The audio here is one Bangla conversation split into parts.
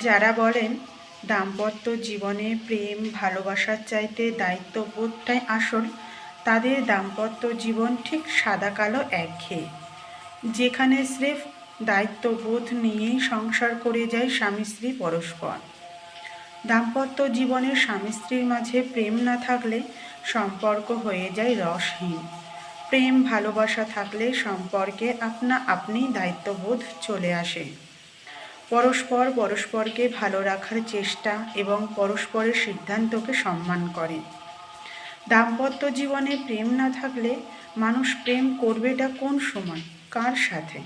যারা বলেন দাম্পত্য জীবনে প্রেম ভালোবাসার চাইতে দায়িত্ববোধটাই আসল, তাদের দাম্পত্য জীবন ঠিক সাদা কালো একঘেয়ে, যেখানে স্রেফ দায়িত্ববোধ নিয়েই সংসার করে যায় স্বামী স্ত্রী পরস্পর। দাম্পত্য জীবনে স্বামী স্ত্রীর মাঝে প্রেম না থাকলে সম্পর্ক হয়ে যায় রসহীন। প্রেম ভালোবাসা থাকলে সম্পর্কে আপনা আপনি দায়িত্ববোধ চলে আসে। পরস্পর পরস্পরকে ভালো রাখার চেষ্টা এবং পরস্পরের সিদ্ধান্তকে সম্মান করে। দাম্পত্য জীবনে প্রেম না থাকলে মানুষ প্রেম করবেটা কোন সময়, কার সাথে?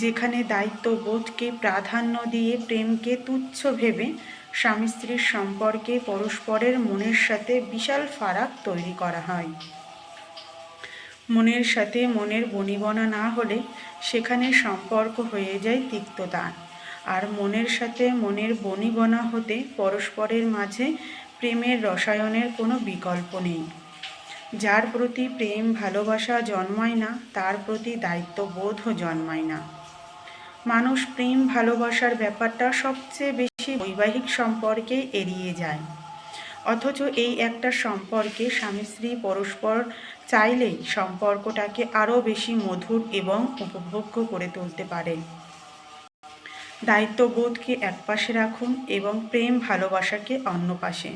যেখানে দায়িত্ববোধকে প্রাধান্য দিয়ে প্রেমকে তুচ্ছ ভেবে স্বামী স্ত্রীর সম্পর্কে পরস্পরের মনের সাথে বিশাল ফারাক তৈরি করা হয়। মনের সাথে মনের বনিবনা না হলে সেখানে সম্পর্ক হয়ে যায় তিক্ততা, আর মনের সাথে মনের বনিবনা হতে পরস্পরের মাঝে প্রেমের রসায়নের কোনো বিকল্প নেই। যার প্রতি প্রেম ভালোবাসা জন্মায় না, তার প্রতি দায়িত্ববোধও জন্মায় না। মানুষ প্রেম ভালোবাসার ব্যাপারটা সবচেয়ে বেশি বৈবাহিক সম্পর্কে এড়িয়ে যায়, অথচ এই একটা সম্পর্কে স্বামী স্ত্রী পরস্পর চাইলেই সম্পর্কটাকে আরও বেশি মধুর এবং উপভোগ্য করে তুলতে পারে। দায়িত্ববোধকে একপাশে রাখুন এবং প্রেম ভালোবাসাকে অন্য পাশে।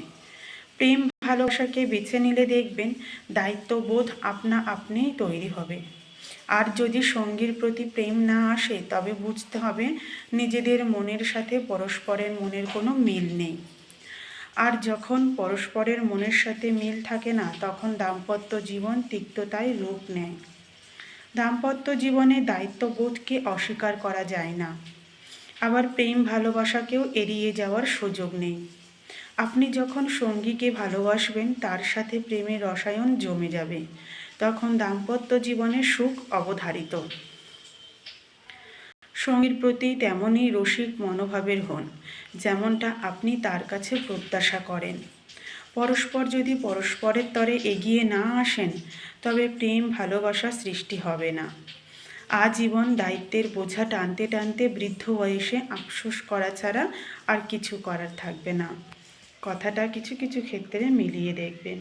প্রেম ভালোবাসাকে বেছে নিলে দেখবেন দায়িত্ববোধ আপনা আপনিই তৈরি হবে। আর যদি সঙ্গীর প্রতি প্রেম না আসে, তবে বুঝতে হবে নিজেদের মনের সাথে পরস্পরের মনের কোনো মিল নেই। আর যখন পরস্পরের মনের সাথে মিল থাকে না, তখন দাম্পত্য জীবন তিক্ততায় রূপ নেয়। দাম্পত্য জীবনে দায়িত্ববোধকে অস্বীকার করা যায় না, আবার প্রেম ভালোবাসাকেও এড়িয়ে যাওয়ার সুযোগ নেই। আপনি যখন সঙ্গীকে ভালোবাসবেন, তার সাথে প্রেমের রসায়ন জমে যাবে, তখন দাম্পত্য জীবনের সুখ অবধারিত। সঙ্গীর প্রতি তেমনই রসিক মনোভাবের হন, যেমনটা আপনি তার কাছে প্রত্যাশা করেন। পরস্পর যদি পরস্পরের তরে এগিয়ে না আসেন, তবে প্রেম ভালোবাসা সৃষ্টি হবে না। আজীবন দায়িত্বের বোঝা টানতে টানতে বৃদ্ধ বয়সে আফসোস করা ছাড়া আর কিছু করার থাকবে না। কথাটা কিছু কিছু ক্ষেত্রে মিলিয়ে দেখবেন।